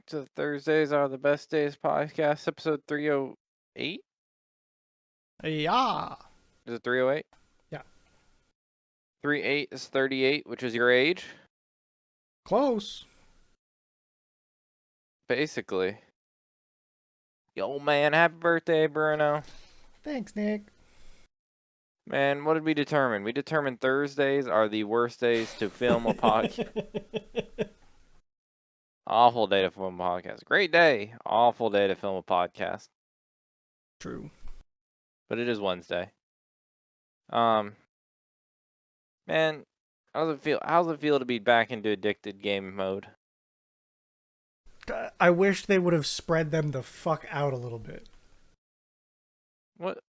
to Thursdays Are the Best Days podcast, episode 308. Yeah. Is it 308? Yeah. 38 is 38, which is your age, Close. basically. Yo, man, happy birthday, Bruno. Thanks, Nick. Man, what did we determine? We determined Thursdays are the worst days to film a podcast. Awful day to film a podcast. Great day. Awful day to film a podcast. True. But it is Wednesday. Man, how's it feel? How's it feel to be back into addicted game mode? I wish they would have spread them the fuck out a little bit. What?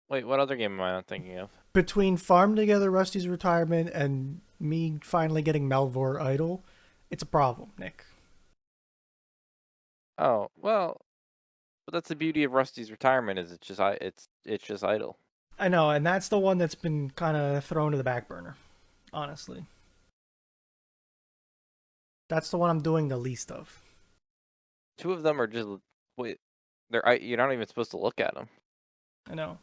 Wait, what other game am I not thinking of? Between Farm Together, Rusty's retirement, and me finally getting Melvor idle, it's a problem, Nick. Oh, well, but that's the beauty of Rusty's retirement is it's just idle. I know, and that's the one that's been kind of thrown to the back burner, honestly. That's the one I'm doing the least of. Two of them are just you're not even supposed to look at them. I know.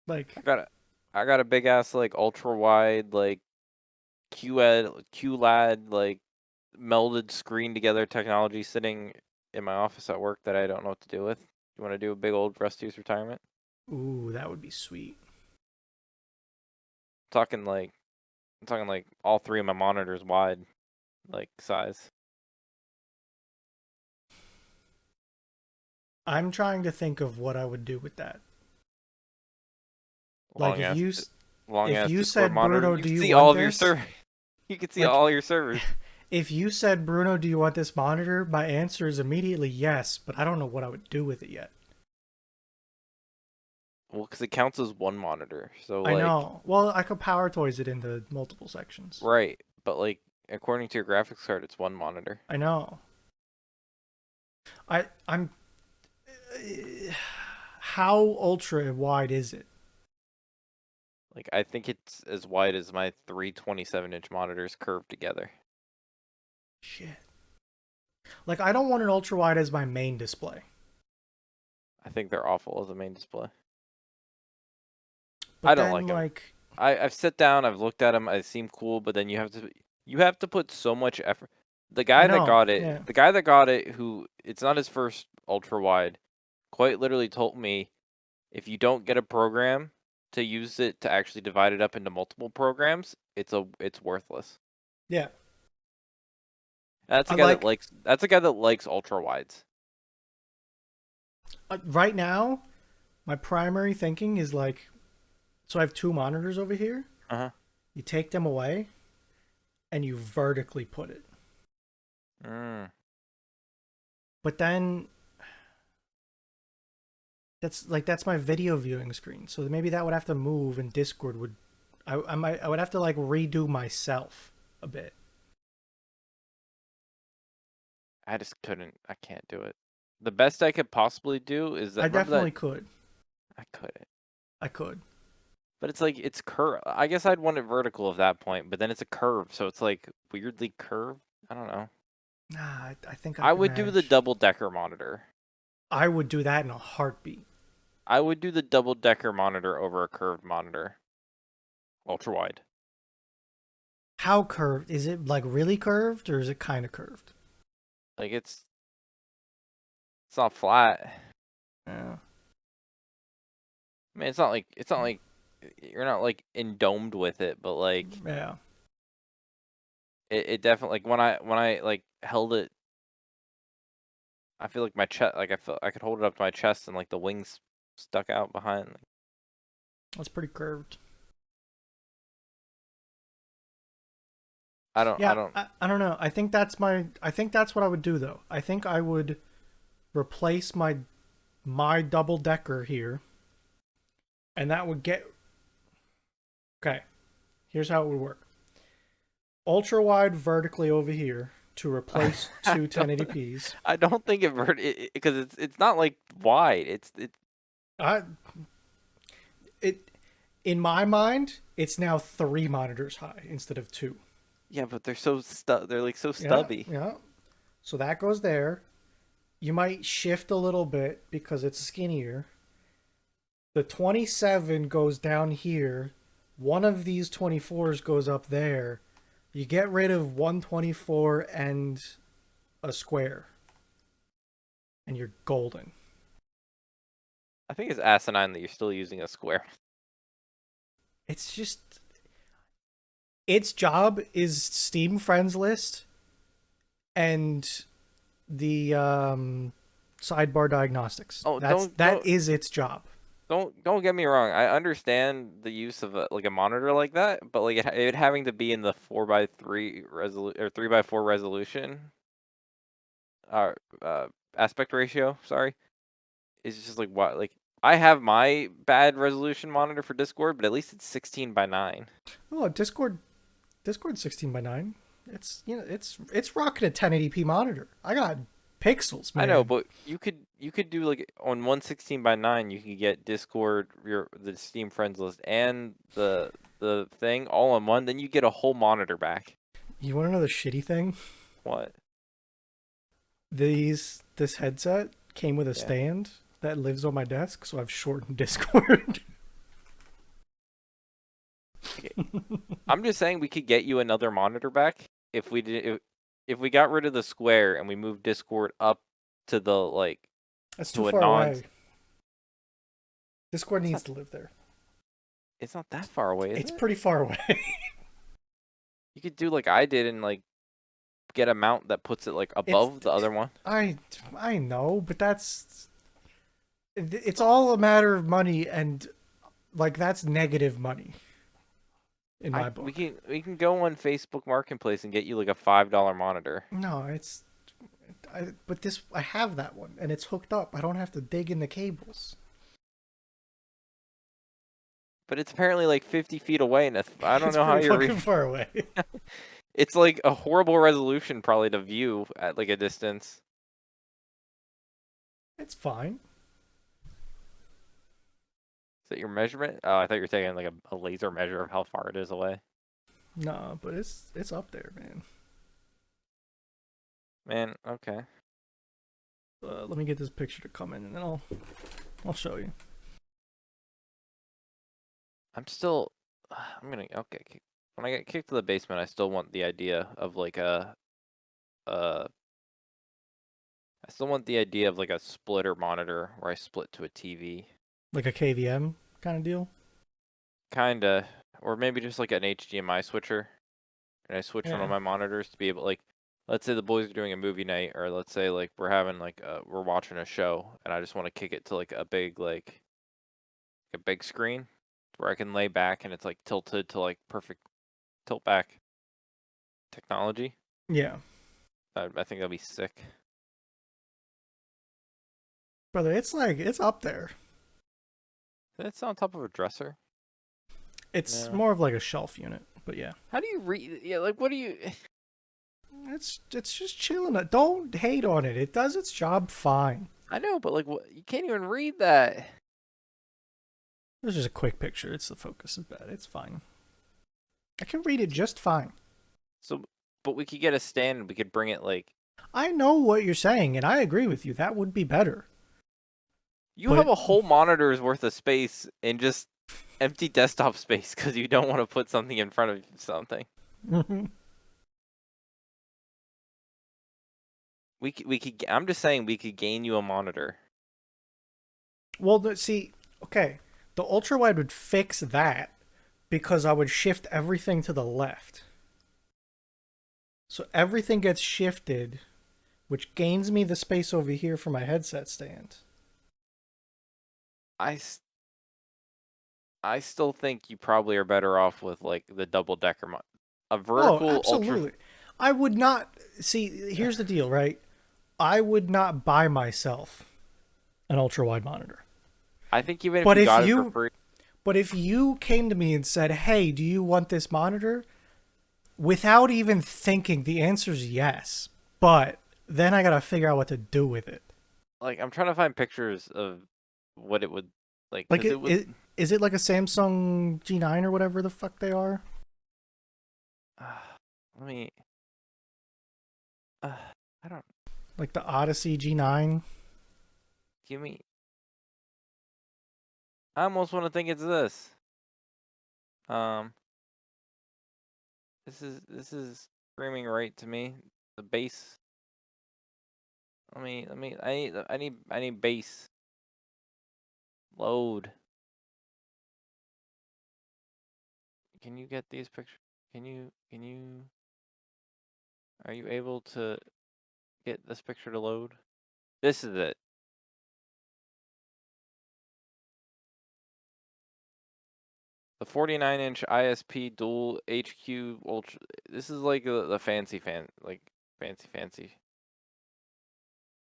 Like I got a big ass like ultra wide like QLAD like melded screen together technology sitting in my office at work that I don't know what to do with. You want to do a big old Rusty's retirement? ooh, that would be sweet. I'm talking like all three of my monitors wide, like size. I'm trying to think of what I would do with that. Like if you said, monitor. Bruno, You do can you see want all of your this? servers. You can see Like- all your servers. If you said, Bruno, do you want this monitor? My answer is immediately yes, but I don't know what I would do with it yet. Well, because it counts as one monitor, so I like know. Well, I could power toys it into multiple sections. right, but like according to your graphics card, it's one monitor. I know. I'm. How ultra wide is it? Like I think it's as wide as my three 27-inch monitors curved together. Shit. Like I don't want an ultra wide as my main display. I think they're awful as a main display. But I don't then, like them. I've sat down, I've looked at them, they seem cool, but then you have to put so much effort. The guy that got it, yeah. the guy that got it, who it's not his first ultra wide, quite literally told me, if you don't get a program to use it to actually divide it up into multiple programs, it's worthless. Yeah. That's a guy that likes ultra wides. Right now, my primary thinking is like, so I have two monitors over here. Uh-huh. You take them away, and you vertically put it. But then that's my video viewing screen. So maybe that would have to move, and Discord would. I would have to like redo myself a bit. I just couldn't. I can't do it. The best I could possibly do is that. I definitely could. I couldn't. I could. But it's like it's curved. I guess I'd want it vertical at that point, but then it's a curve, so it's like weirdly curved. I don't know. Nah, I think I would do the manage. double-decker monitor. I would do that in a heartbeat. I would do the double-decker monitor over a curved monitor. Ultra wide. How curved? Is it like really curved, or is it kind of curved? Like it's not flat. Yeah. I mean, it's not like you're not like endomed with it, but like Yeah. it definitely, like when I like held it, I feel like my chest, like I felt I could hold it up to my chest and like the wings stuck out behind. That's pretty curved. I don't know. I think that's what I would do though. I think I would replace my double decker here. And that would get okay. Here's how it would work. Ultra wide vertically over here to replace two 1080p's. I don't think it because it's not like wide. In my mind, it's now 3 monitors high instead of 2. Yeah, but they're like so Yeah, stubby. yeah. So that goes there. You might shift a little bit because it's skinnier. The 27 goes down here. One of these 24s goes up there. You get rid of 124 and a square, and you're golden. I think it's asinine that you're still using a square. It's just its job is Steam friends list and the sidebar diagnostics. Oh, That is its job. don't get me wrong. I understand the use of like a monitor like that, but like it having to be in the 4:3 resolution or 3:4 resolution, uh, uh, aspect ratio. Sorry, is just like what like I have my bad resolution monitor for Discord, but at least it's 16:9. Oh, Discord 16 by 9. It's rocking a 1080p monitor. I got pixels, I know, man. but you could do like on 116:9, you could get Discord, the Steam friends list, and the thing all on one. Then you get a whole monitor back. You want to know the shitty thing? What? This headset came with a Yeah. stand that lives on my desk, so I've shortened Discord. Okay. I'm just saying we could get you another monitor back if we did if we got rid of the square and we moved Discord up to the like That's too to a far non. away. Discord It's needs not to live there. it's not that far away, is It's it? pretty far away. You could do like I did and like get a mount that puts it like it's above the other one. I I know, but it's all a matter of money, and like that's negative money in I my we book. can we can go on Facebook Marketplace and get you like a $5 monitor. No, but this I have that one and it's hooked up. I don't have to dig in the cables. But it's apparently like 50 feet away, and I don't It's know how pretty you're. fucking far away. It's like a horrible resolution, probably to view at like a distance. It's fine. Is that your measurement? Oh, I thought you were taking like a laser measure of how far it is away. No, but it's up there, man. Man, okay. Let me get this picture to come in, and then I'll show you. I'm still. I'm gonna okay. When I get kicked to the basement, I still want the idea of like uh. I still want the idea of like a splitter monitor where I split to a TV. Like a KVM kind of deal. Kinda, or maybe just like an HDMI switcher. And I switch one of Yeah. my monitors to be able like let's say the boys are doing a movie night or let's say like we're having like we're watching a show and I just want to kick it to like a big screen where I can lay back and it's like tilted to like perfect tilt back technology. Yeah. I think that'd be sick. Brother, it's up there. It's on top of a dresser. It's No. more of like a shelf unit, but yeah. How do you read? Yeah, like what do you? It's just chilling. Don't hate on it. It does its job fine. I know, but like what? You can't even read that. There's just a quick picture. It's the focus is bad. It's fine. I can read it just fine. So, but we could get a stand and we could bring it like. I know what you're saying, and I agree with you. That would be better. You have But a whole monitor's worth of space in just empty desktop space because you don't want to put something in front of something. We could. I'm just saying we could gain you a monitor. well, see, okay, the ultra wide would fix that because I would shift everything to the left. So everything gets shifted, which gains me the space over here for my headset stand. I, s- I still think you probably are better off with like the double decker a Oh, vertical ultra. absolutely. I would not see. Here's the deal, right? I would not buy myself an ultra wide monitor. I think even if But you if got it for you free, but if you came to me and said, "Hey, do you want this monitor?" without even thinking, the answer's yes. But then I got to figure out what to do with it. like I'm trying to find pictures of what it would like Like because it would. is it like a Samsung G9 or whatever the fuck they are? Let me. Uh, I don't. Like the Odyssey G9. Give me. I almost want to think it's this. Um. This is screaming right to me. The base. I need base. Load. Can you get these pictures? Can you are you able to get this picture to load? This is it. The 49-inch ISP dual HQ Ultra. This is like the fancy.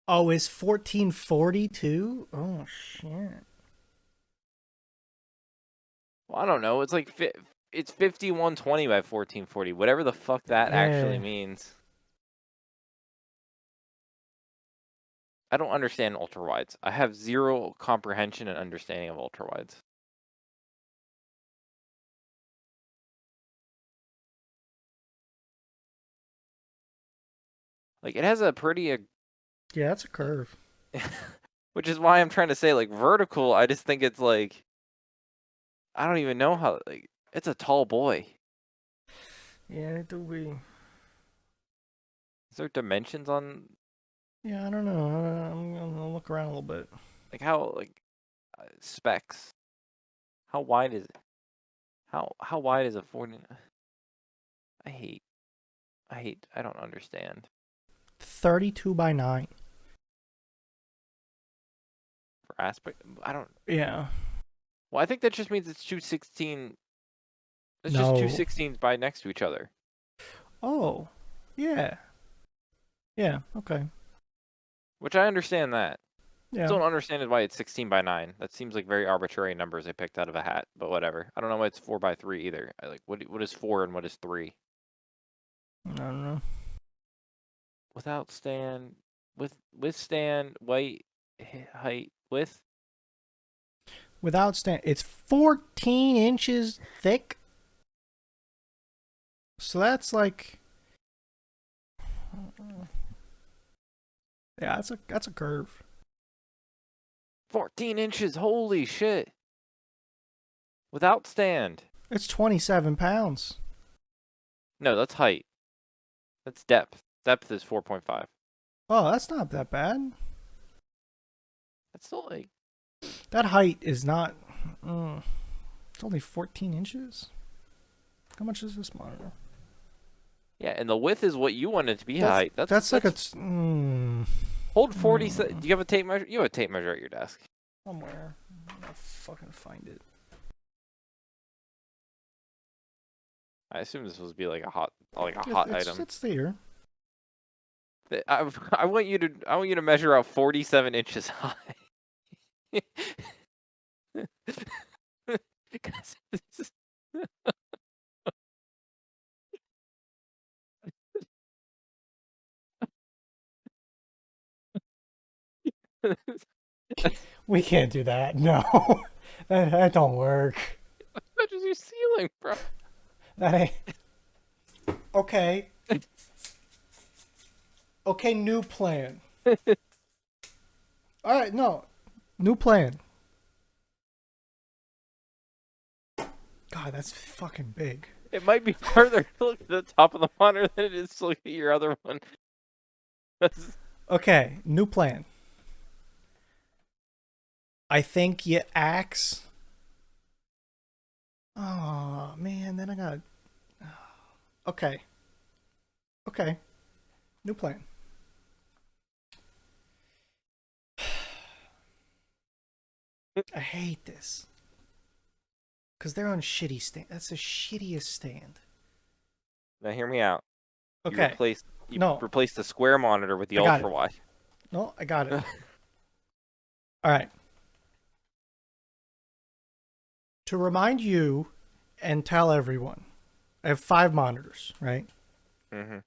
Oh, is 1440 too? Oh shit. Well, I don't know. It's like it's 5120 by 1440. Whatever the fuck that actually Yeah. means. I don't understand ultra wides. I have zero comprehension and understanding of ultra wides. Like it has a pretty Yeah, that's a curve. which is why I'm trying to say like vertical. I just think it's like I don't even know how like it's a tall boy. Yeah, it do be. Is there dimensions on Yeah, I don't know. I'm gonna look around a little bit. like how like specs? How wide is it? How wide is a 40? I hate I don't understand. 32 by 9. For aspect I don't Yeah. well I think that just means it's 216. It's just two No. 16s by next to each other. Oh. Yeah. Yeah. Okay. Which I understand that. Yeah. Still don't understand why it's 16 by 9. That seems like very arbitrary numbers they picked out of a hat, but whatever. I don't know why it's 4 by 3 either. I like what is 4 and what is 3? I don't know. Without stand with stand weight height width. Without stand, it's 14 inches thick. So that's like, yeah, that's a curve. 14 inches. Holy shit. Without stand. It's 27 pounds. No, that's height. That's depth. Depth is 4.5. Oh, that's not that bad. That's still like That height is not. It's only 14 inches. How much is this monitor? yeah, and the width is what you want it to be height. That's like That's a. hold 40. Do you have a tape measure? You have a tape measure at your desk. Somewhere. I'll fucking find it. I assume this was be like a hot item. It's there. I want you to measure out 47 inches high. 'Cause We can't do that. No, that don't work. That is your ceiling, bro. That ain't okay. Okay, new plan. All right, no, new plan. God, that's fucking big. It might be further to look at the top of the monitor than it is to look at your other one. Okay, new plan. I think you axe. Oh man, then I got. Okay. Okay. New plan. I hate this. Because they're on shitty stand. That's the shittiest stand. Now hear me out. Okay. You replaced the square monitor with the I got ultra it. wide. No, I got it. All right. To remind you and tell everyone, I have 5 monitors, right? Mm-hmm.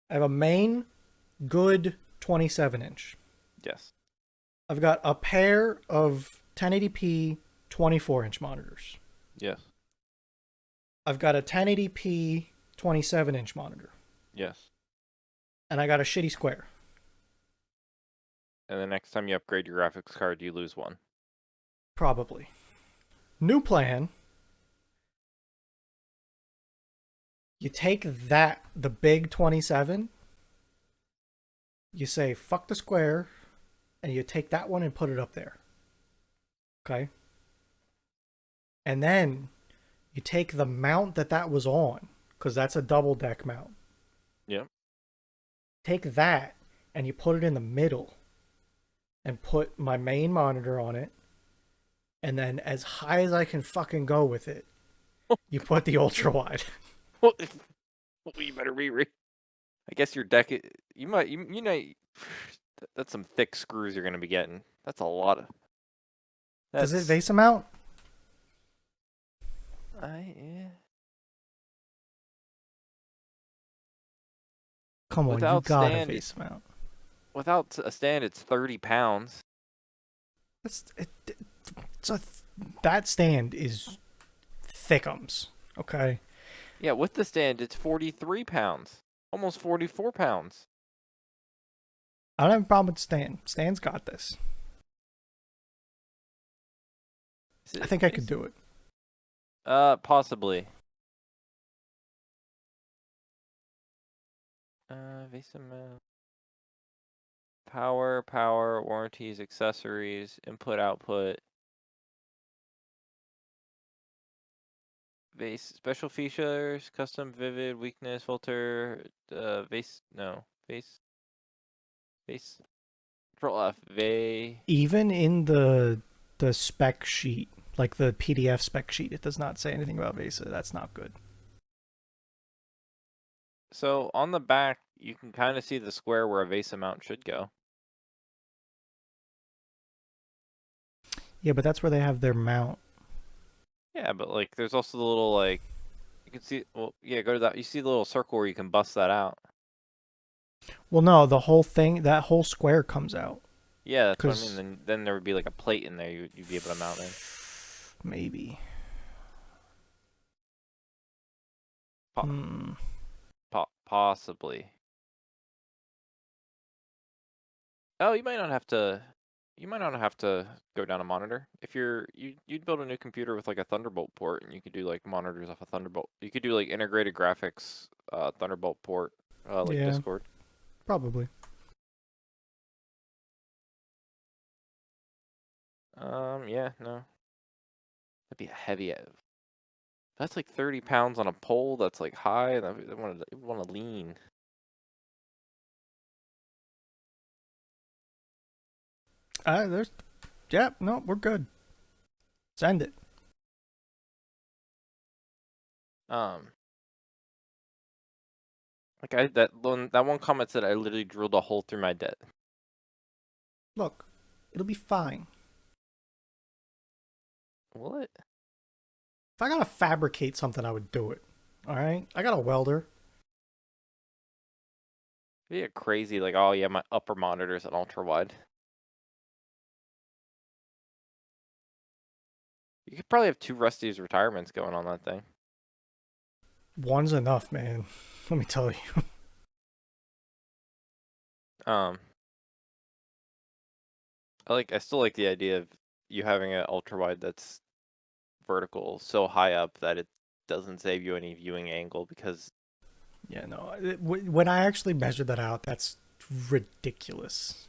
I have a main, good 27-inch. Yes. I've got a pair of 1080p 24-inch monitors. Yes. I've got a 1080p 27-inch monitor. Yes. and I got a shitty square. And the next time you upgrade your graphics card, you lose one. Probably. New plan. You take that, the big 27, you say, fuck the square, and you take that one and put it up there. Okay? And then you take the mount that was on, because that's a double deck mount. Yep. Take that and you put it in the middle and put my main monitor on it. And then as high as I can fucking go with it, you put the ultra wide. Well, you better be. I guess your deck. You might. You know. That's some thick screws you're gonna be getting. That's a lot of. Does it That's. VESA mount? Yeah. Come on, you Without got a stand, VESA mount. without a stand, it's 30 pounds. So that stand is thickums. Okay. Yeah, with the stand, it's 43 pounds, almost 44 pounds. I don't have a problem with Stan. Stan's got this. I think I could do it. Possibly. Visa mount. Power, warranties, accessories, input, output. Vase, special features, custom vivid, weakness, filter, vase, control F, Even in the spec sheet, like the PDF spec sheet, it does not say anything about VESA. That's not good. So on the back, you can kind of see the square where a VESA mount should go. Yeah, but that's where they have their mount. Yeah, but like, there's also the little like, you can see. Well, yeah, go to that. You see the little circle where you can bust that out. Well, no, the whole thing, that whole square comes out. Yeah, that's what I mean. Because Then there would be like a plate in there. You'd be able to mount in. maybe. Po- Possibly. Oh, you might not have to. You might not have to go down a monitor. If you'd build a new computer with like a Thunderbolt port, and you could do like monitors off a Thunderbolt. You could do like integrated graphics, Thunderbolt port, like Yeah, Discord. probably. Yeah, no, that'd be a heavy. That's like 30 pounds on a pole. That's like high, and I want to lean. There's, yeah, no, we're good. Send it. Um, like that one comment said I literally drilled a hole through my debt. Look, it'll be fine. Will it? If I gotta fabricate something, I would do it. All right, I got a welder. Be a crazy like, oh yeah, my upper monitor's an ultra wide. You could probably have two Rusty's retirements going on that thing. One's enough, man. Let me tell you. Um, I still like the idea of you having an ultra wide that's vertical so high up that it doesn't save you any viewing angle because Yeah, no. When I actually measured that out, that's ridiculous.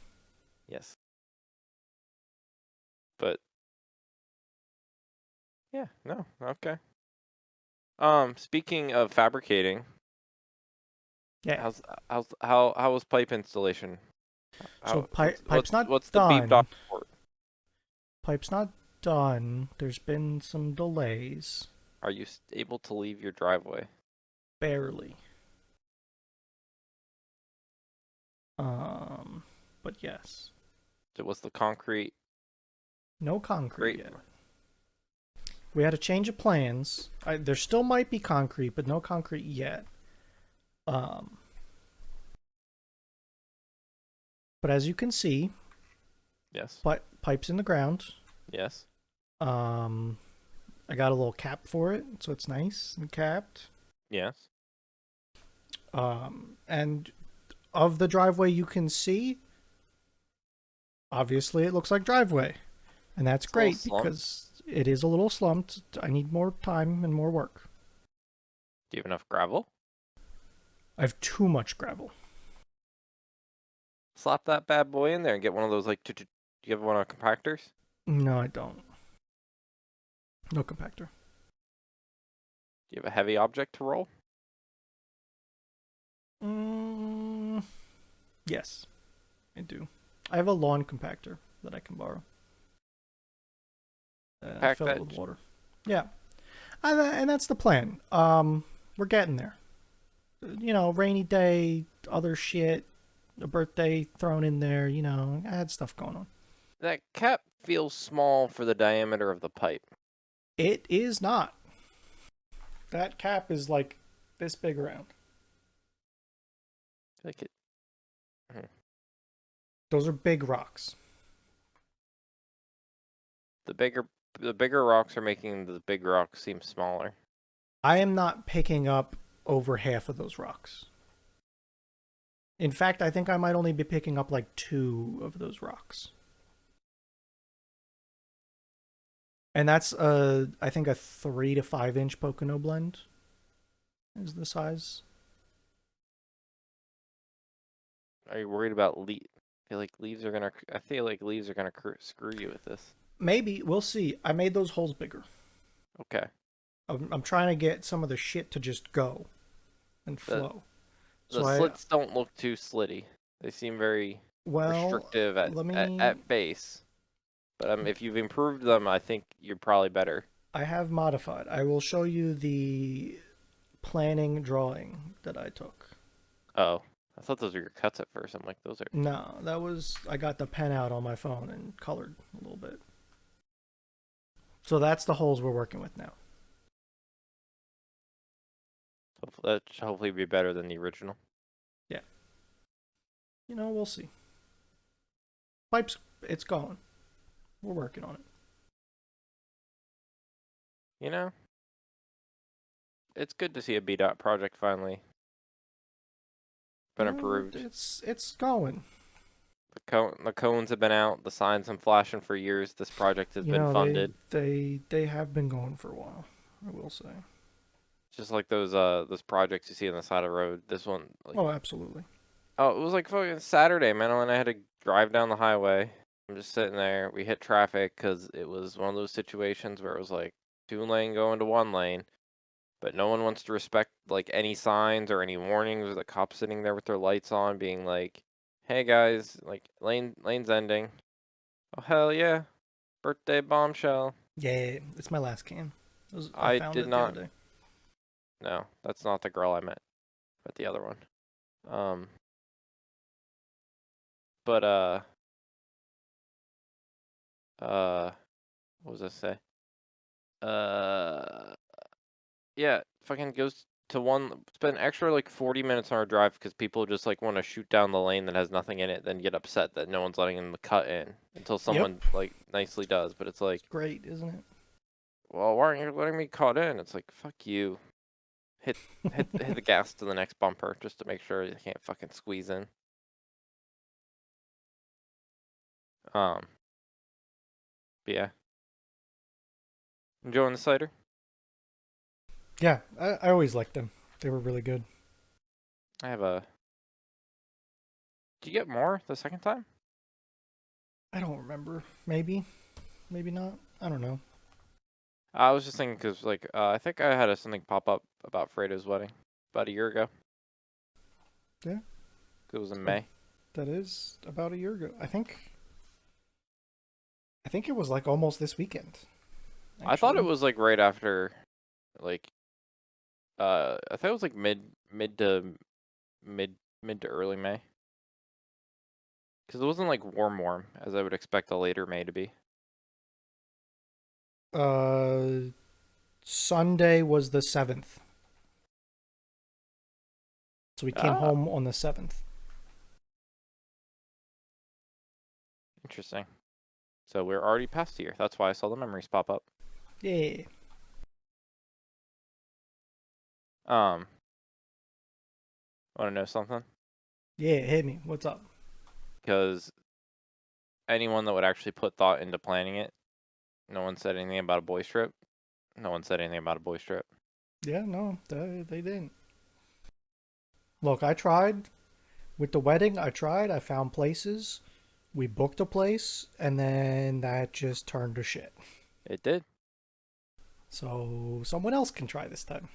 yes. But yeah, no, okay. Speaking of fabricating, Yeah. how was pipe installation? So How pipe's not what's the beep dot done. report? Pipe's not done. There's been some delays. Are you able to leave your driveway? Barely. But yes. Was the concrete No concrete great? yet. We had a change of plans. There still might be concrete, but no concrete yet. But as you can see, Yes. pipes in the ground. Yes. I got a little cap for it, so it's nice and capped. Yes. And of the driveway you can see, obviously it looks like driveway. And that's It's a little great slumped. because it is a little slumped. I need more time and more work. Do you have enough gravel? I have too much gravel. Slap that bad boy in there and get one of those like. Do you have one of compactors? No, I don't. No compactor. Do you have a heavy object to roll? Mm, yes, I do. I have a lawn compactor that I can borrow. Compact Fill it that. with water. Yeah, and that's the plan. We're getting there. You know, rainy day, other shit, a birthday thrown in there. You know, I had stuff going on. That cap feels small for the diameter of the pipe. It is not. That cap is like this big around. Like it. Hmm. Those are big rocks. The bigger rocks are making the big rocks seem smaller. I am not picking up over half of those rocks. In fact, I think I might only be picking up like 2 of those rocks. And that's I think a 3 to 5 inch Pocono blend is the size. Are you worried about leaf? I feel like leaves are gonna screw you with this. Maybe we'll see. I made those holes bigger. Okay. I'm trying to get some of the shit to just go and The flow. the So I slits don't look too slitty. They seem very well, restrictive let me. at base. But if you've improved them, I think you're probably better. I have modified. I will show you the planning drawing that I took. Oh, I thought those were your cuts at first. I'm like, those are. No, that was I got the pen out on my phone and colored a little bit. So that's the holes we're working with now. That should hopefully be better than the original. Yeah. You know, we'll see. Pipes, it's going. We're working on it. You know, it's good to see a BDOT project finally been You know, approved. it's going. The cones have been out. The signs have been flashing for years. This project has You been know, funded. they have been going for a while. I will say. Just like those projects you see on the side of the road. This one, like, Oh, absolutely. oh, it was like fucking Saturday, man. When I had to drive down the highway, I'm just sitting there. We hit traffic because it was one of those situations where it was like 2 lane going to 1 lane, but no one wants to respect like any signs or any warnings. Or the cops sitting there with their lights on, being like, "Hey guys, like lane's ending." Oh hell yeah, birthday bombshell. Yeah, it's my last can. I I found did it the other not. day. No, that's not the girl I met, but the other one. Um, but uh, what was I say? Uh, yeah, fucking goes to one. Spend extra like 40 minutes on our drive because people just like want to shoot down the lane that has nothing in it, then get upset that no one's letting them cut in until someone Yep. like nicely does. But it's like, It's great, isn't it? well, why aren't you letting me cut in? It's like, fuck you. Hit hit the gas to the next bumper just to make sure you can't fucking squeeze in. Um, but yeah, enjoying the cider. Yeah, I always liked them. They were really good. I have a. Did you get more the second time? I don't remember. Maybe, maybe not. I don't know. I was just thinking because like I think I had something pop up about Fredo's wedding about a year ago. Yeah, It was in uh, May. that is about a year ago. I think. I think it was like almost this weekend. I thought it Actually, was like right after, like I thought it was like mid mid to early May. Because it wasn't like warm as I would expect a later May to be. uh, Sunday was the 7th, so we came Ah, home on the 7th. interesting. So we're already past a year. That's why I saw the memories pop up. Yeah. Um, Want to know something? Yeah, hit me. What's up? Because anyone that would actually put thought into planning it, no one said anything about a boys trip. No one said anything about a boys trip. Yeah, no, they didn't. Look, I tried with the wedding. I tried. I found places. We booked a place, and then that just turned to shit. It did. So someone else can try this time.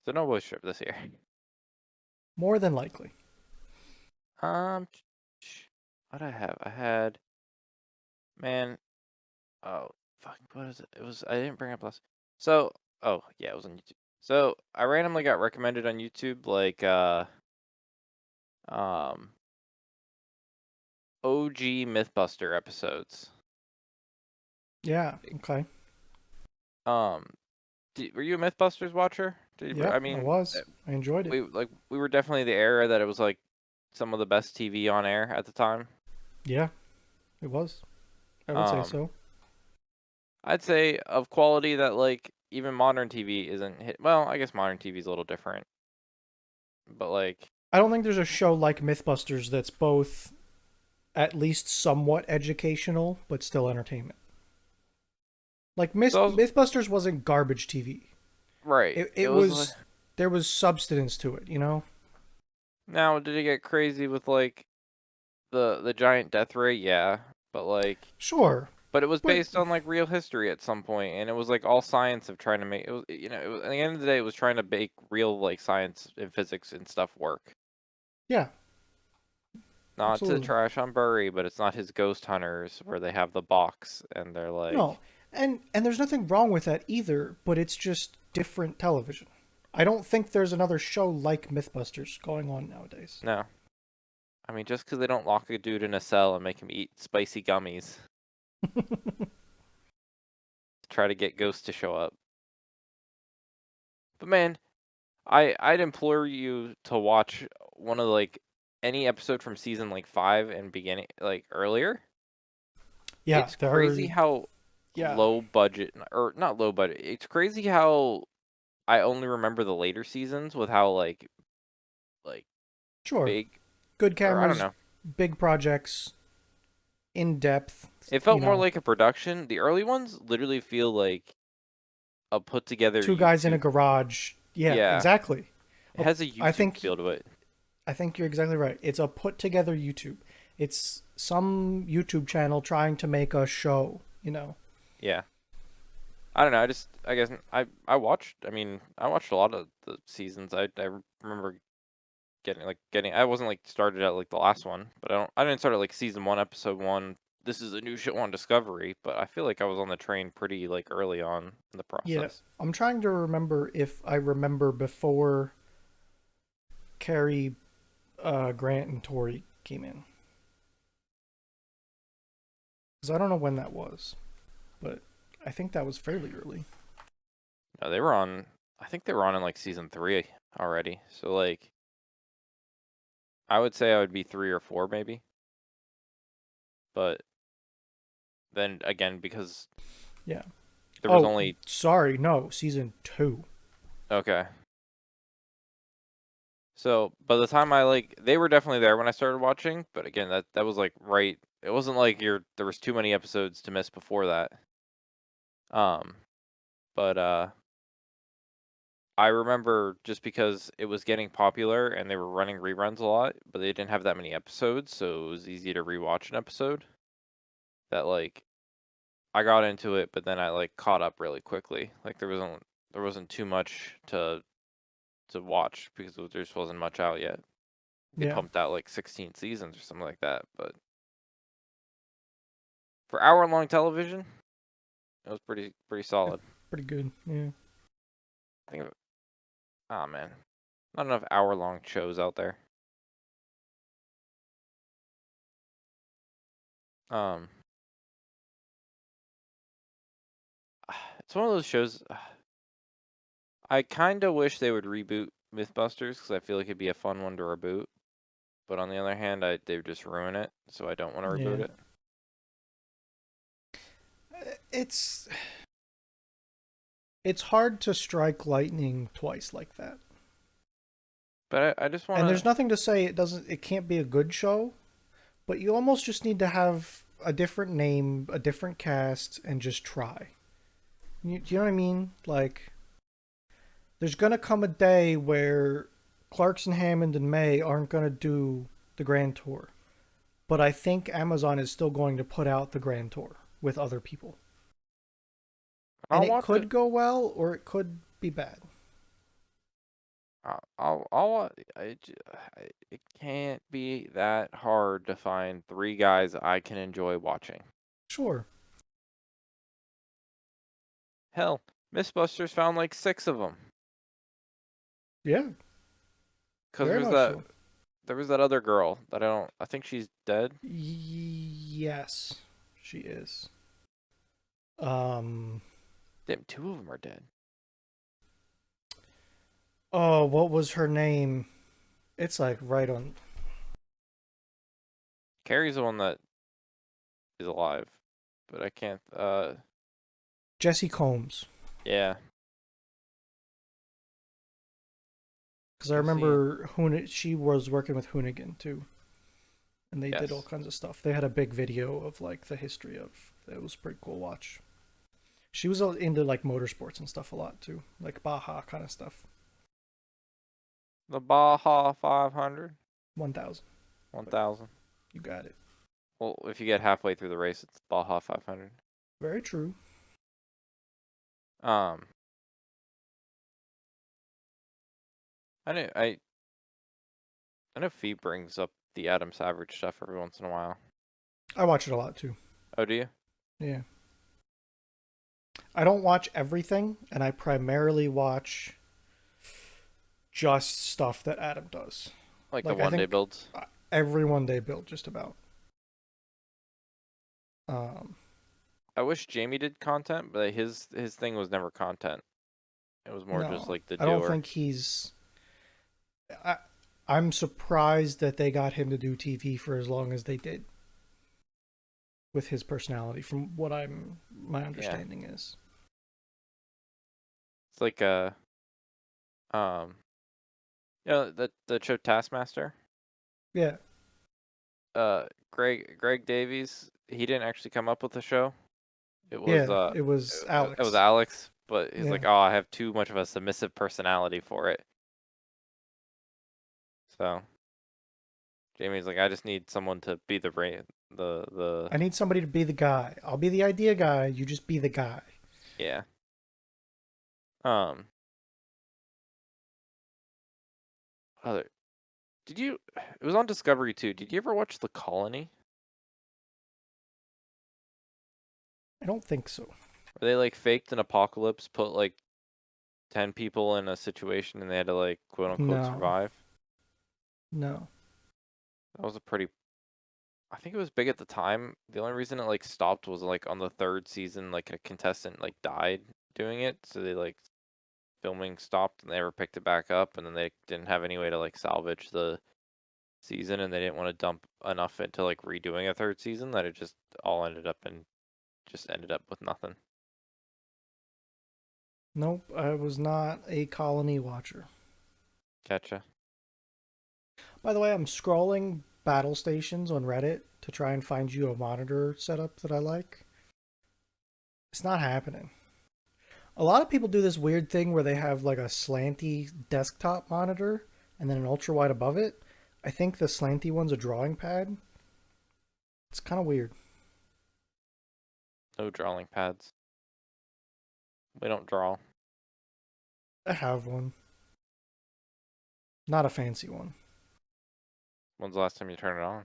So no boys trip this year. More than likely. Um, what I have? I had man. Oh fuck. What is it? It was. I didn't bring up last. So. Oh yeah, it was on YouTube. So I randomly got recommended on YouTube like um OG MythBuster episodes. Yeah. Okay. Um, were you a MythBusters watcher? Yeah, I I mean, was. I enjoyed it. we were definitely the era that it was like some of the best TV on air at the time. Yeah, it was. I would say Um, so. I'd say of quality that like even modern TV isn't hit. Well, I guess modern TV is a little different, but like I don't think there's a show like Mythbusters that's both at least somewhat educational but still entertainment. Like so I was, Mythbusters wasn't garbage TV. right. It was there was substance to it, you know? Now did it get crazy with like the giant death rate? Yeah, but like Sure. but it was But based on like real history at some point, and it was like all science of trying to make it was it was, at the end of the day it was trying to make real like science and physics and stuff work. yeah, Not to absolutely. trash on Burry, but it's not his Ghost Hunters where they have the box and they're No. like, And there's nothing wrong with that either, but it's just different television. I don't think there's another show like Mythbusters going on nowadays. no. I mean, just because they don't lock a dude in a cell and make him eat spicy gummies to try to get ghosts to show up. But man, I'd implore you to watch one of like any episode from season like 5 and beginning like earlier. Yeah, It's there crazy are how yeah, low budget or not low budget. It's crazy how I only remember the later seasons with how like sure. big Good or I don't cameras, know. big projects, in depth, It you felt more know, like a production. The early ones literally feel like a put together two guys in a YouTube. garage. Yeah, Yeah, exactly. it has a I YouTube think feel to it. I think you're exactly right. It's a put together YouTube. It's some YouTube channel trying to make a show, you know. Yeah, I don't know. I guess I watched. I mean, I watched a lot of the seasons. I remember getting. I wasn't like started at like the last one, but I didn't start at like season 1, episode 1. This is a new show on Discovery, but I feel like I was on the train pretty like early on in the Yeah, process. I'm trying to remember if I remember before Cary Grant and Tori came in. Because I don't know when that was, but I think that was fairly early. No, they were on. I think they were on in like season 3 already. So like I would say I would be 3 or 4 maybe. But then again, because Yeah. there was Oh, only sorry, no, season 2. okay. So by the time I like, they were definitely there when I started watching. But again, that was like right. It wasn't like there was too many episodes to miss before that. Um, but I remember just because it was getting popular and they were running reruns a lot, but they didn't have that many episodes, so it was easy to rewatch an episode. That like I got into it, but then I like caught up really quickly. Like there wasn't too much to watch because there just wasn't much out yet. They Yeah, pumped out like 16 seasons or something like that, but for hour-long television, it was pretty yeah, solid. pretty good. Yeah. I think, oh man, not enough hour-long shows out there. Um, it's one of those shows. I kind of wish they would reboot MythBusters because I feel like it'd be a fun one to reboot. But on the other hand, they would just ruin it, so I don't want to reboot Yeah. it. It's hard to strike lightning twice like that. But I just want And there's to. nothing to say it can't be a good show, but you almost just need to have a different name, a different cast, and just try. Do you know what I mean? Like, there's gonna come a day where Clarkson, Hammond, and May aren't gonna do the Grand Tour, but I think Amazon is still going to put out the Grand Tour with other people, and I'll it watch it. could go well or it could be bad. It can't be that hard to find three guys I can enjoy watching. Sure. Hell, Mythbusters found like six of them. Yeah. Cause Very there's much that so. there was that other girl that I don't. I think she's dead. Yes, she is. Um. Damn, two of them are dead. Oh, what was her name? It's like right on. Carrie's the one that is alive, but I can't. Jesse Combs. Yeah, Because I Jesse. remember she was working with Hoonigan too, and they did all Yes, kinds of stuff. They had a big video of like the history of. It was pretty cool watch. She was into like motorsports and stuff a lot too, like Baja kind of stuff. the Baja 500, 1,000. 1000. You got it. Well, if you get halfway through the race, it's Baja 500. Very true. Um, I know I know Fee brings up the Adam Savage stuff every once in a while. I watch it a lot too. Oh, do you? Yeah. I don't watch everything, and I primarily watch just stuff that Adam does. Like the Like I one day think builds? every one day build just about. Um, I wish Jamie did content, but his thing was never content. It was more just no, like the I don't doer. think he's. I, I'm surprised that they got him to do TV for as long as they did with his personality. From what my Yeah, understanding is. it's like um, the show Taskmaster. Yeah, Greg Davies. He didn't actually come up with the show. It was yeah, it was it was Alex. Alex, but he's Yeah, like, oh, I have too much of a submissive personality for it. So Jamie's like, I just need someone to be the I need somebody to be the guy. I'll be the idea guy. You just be the guy. yeah. Um, other did you? It was on Discovery too. Did you ever watch The Colony? I don't think so. Where they like faked an apocalypse, put like 10 people in a situation, and they had to like quote unquote No, survive. no. That was a pretty. I think it was big at the time. The only reason it like stopped was like on the third season, like a contestant like died doing it, so they like filming stopped and they never picked it back up, and then they didn't have any way to like salvage the season, and they didn't want to dump enough into like redoing a third season that it just all ended up with nothing. Nope, I was not a colony watcher. Gotcha. By the way, I'm scrolling battle stations on Reddit to try and find you a monitor setup that I like. It's not happening. A lot of people do this weird thing where they have like a slanty desktop monitor and then an ultra wide above it. I think the slanty one's a drawing pad. It's kind of weird. No drawing pads. We don't draw. I have one. Not a fancy one. When's the last time you turned it on?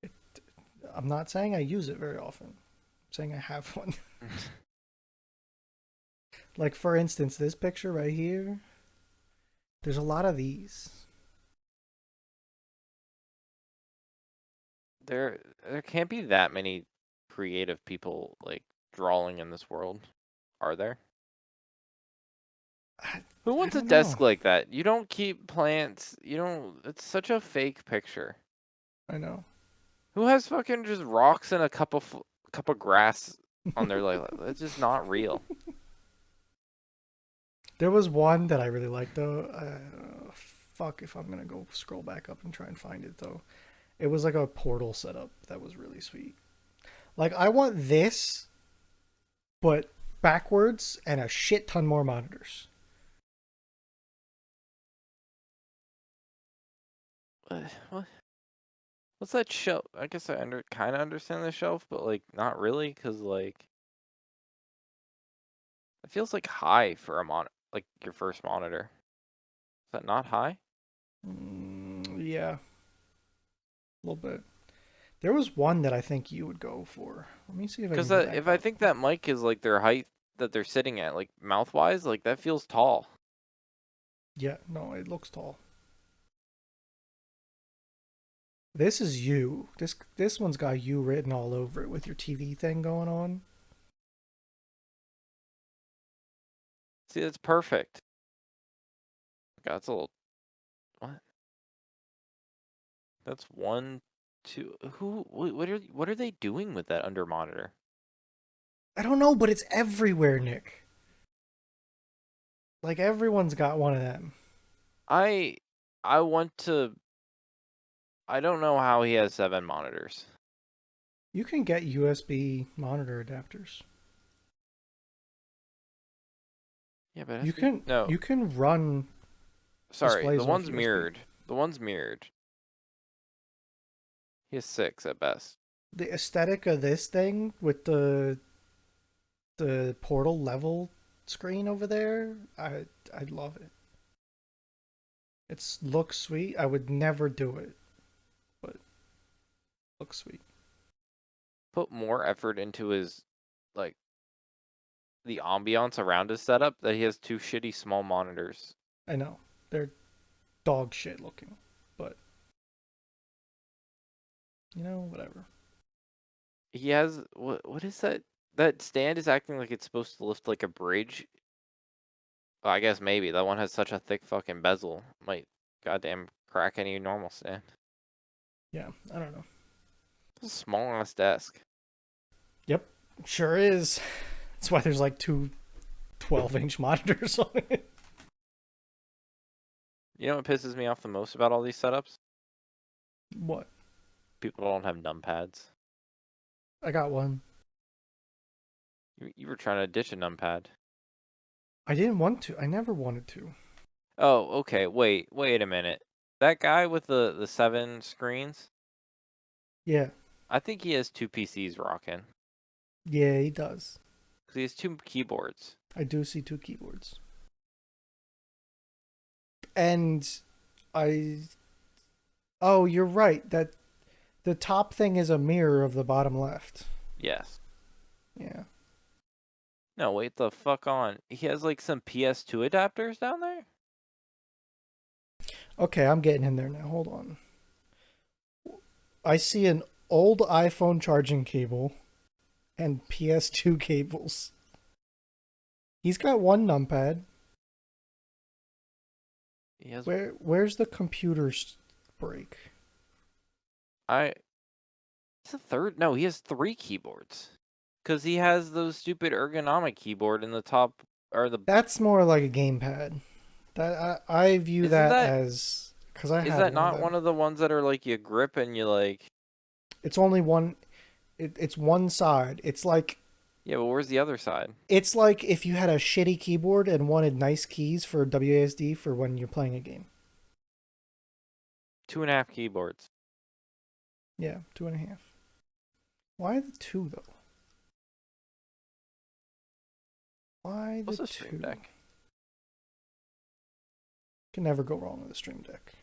It, I'm not saying I use it very often. I'm saying I have one. Like, for instance, this picture right here, there's a lot of these. There can't be that many creative people like drawing in this world, are there? I, Who I wants a don't know. desk like that? You don't keep plants. You don't. It's such a fake picture. I know. Who has fucking just rocks and a cup of grass on their like? It's just not real. There was one that I really liked though. fuck if I'm gonna go scroll back up and try and find it though. It was like a portal setup that was really sweet. Like I want this, but backwards and a shit ton more monitors. What? What's that shelf? I guess I kind of understand the shelf, but like not really, cause like it feels like high for a like your first monitor. Is that not high? Yeah, a little bit. There was one that I think you would go for. Let me see if I can Cause go if back I up. think that mic is like their height that they're sitting at, like mouth wise, like that feels tall. Yeah, no, it looks tall. This is you. This one's got you written all over it with your TV thing going on. See, that's perfect. God, that's a little what? That's one, two. What are they doing with that under monitor? I don't know, but it's everywhere, Nick. Like everyone's got one of them. I I want to. I don't know how he has 7 monitors. You can get USB monitor adapters. Yeah, but it has You to be can no. you can run Sorry, the displays off one's USB. mirrored. The one's mirrored. He has 6 at best. The aesthetic of this thing with the portal level screen over there, I love it. It looks sweet. I would never do it, but it looks sweet. Put more effort into his like the ambiance around his setup that he has 2 shitty small monitors. I know they're dog shit looking, but you know whatever. He has what is that? That stand is acting like it's supposed to lift like a bridge. Well, I guess maybe that one has such a thick fucking bezel. Might goddamn crack any normal stand. Yeah, I don't know. It's a small ass desk. Yep, sure is. That's why there's like two 12-inch monitors on it. You know what pisses me off the most about all these setups? What? People don't have numpads. I got one. You were trying to ditch a numpad. I didn't want to. I never wanted to. Oh, okay. Wait a minute. That guy with the 7 screens, Yeah, I think he has 2 PCs rocking. yeah, he does. Because he has 2 keyboards. I do see two keyboards. And I. Oh, you're right. That the top thing is a mirror of the bottom left. Yes. Yeah. No, wait the fuck on. He has like some PS2 adapters down there? Okay, I'm getting in there now. Hold on. I see an old iPhone charging cable and PS2 cables. He's got one numpad. He has Where's the computer break? I It's a third. No, he has 3 keyboards. Cause he has those stupid ergonomic keyboard in the top or the That's more like a gamepad. That I view isn't that that as because I is have that one of not one them. of the ones that are like you grip and you like It's only one. It's one side. yeah, but where's the other side? It's like if you had a shitty keyboard and wanted nice keys for WASD for when you're playing a game. 2.5 keyboards. Yeah, 2.5. Why the two though? Why the What's a two? stream deck? Can never go wrong with a stream deck.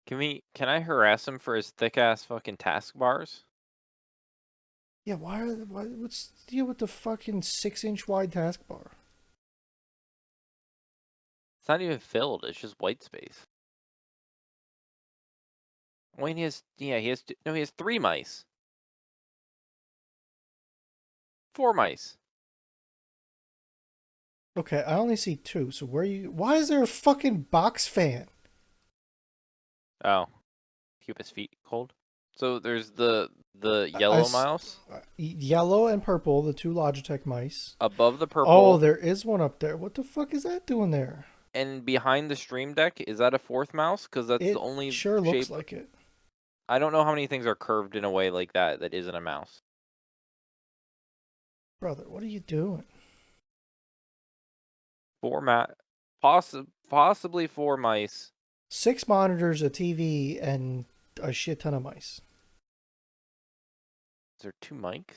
Can I harass him for his thick ass fucking taskbars? Yeah, what's the deal with the fucking 6-inch wide taskbar? It's not even filled, it's just white space. Wayne he has 3 mice. 4 mice. Okay, I only see two. So why is there a fucking box fan? Oh. Keep his feet cold. So there's the I yellow mouse yellow and purple, the two Logitech mice. above the Oh, purple. there is one up there. What the fuck is that doing there? And behind the Stream Deck, is that a fourth mouse? Because that's the It only sure looks shape. like it. I don't know how many things are curved in a way like that that isn't a mouse. Brother, what are you doing? Format, possibly four mice. 6 monitors, a TV, and a shit ton of mice. Is there two mics?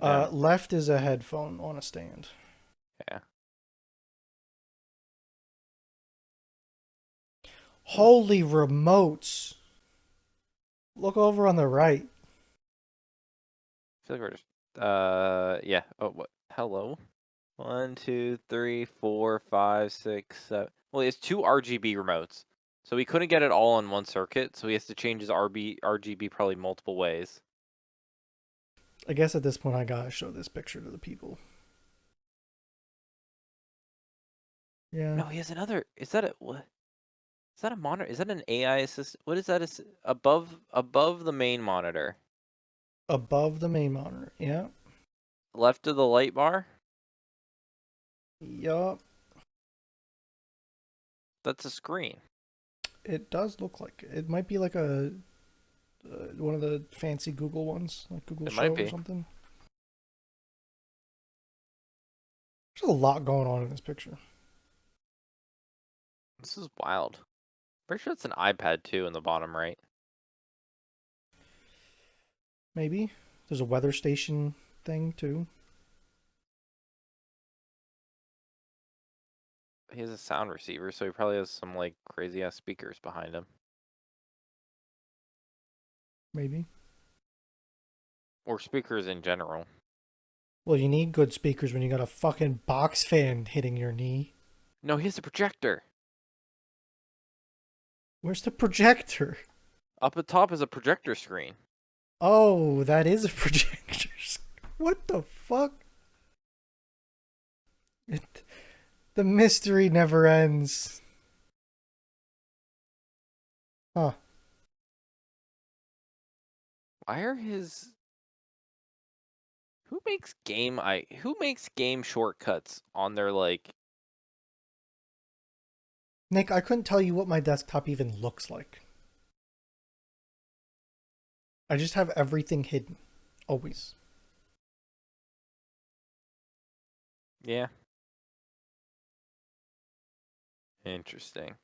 No. Left is a headphone on a stand. Yeah. Holy remotes. Look over on the right. I feel like we're just. Yeah. Oh, what? Hello. 1, 2, 3, 4, 5, 6, 7. Well, it's two RGB remotes, so we couldn't get it all on one circuit. So he has to change his RGB probably multiple ways. I guess at this point I gotta show this picture to the people. Yeah. No, he has another. Is that a what? Is that a monitor? Is that an AI assist? What is that? Above the main monitor, Above the main monitor. Yeah. left of the light bar. Yup. That's a screen. It does look like it. It might be like a one of the fancy Google ones, like Google It Show might or be. something. There's a lot going on in this picture. This is wild. Pretty sure it's an iPad too in the bottom right. Maybe there's a weather station thing too. He has a sound receiver, so he probably has some like crazy ass speakers behind him, Maybe. or speakers in general. Well, you need good speakers when you got a fucking box fan hitting your knee. No, he has a projector. Where's the projector? Up at top is a projector screen. Oh, that is a projector. What the fuck? The mystery never ends. Huh. Why are his who makes game shortcuts on their like Nick, I couldn't tell you what my desktop even looks like. I just have everything hidden. Always. yeah. Interesting.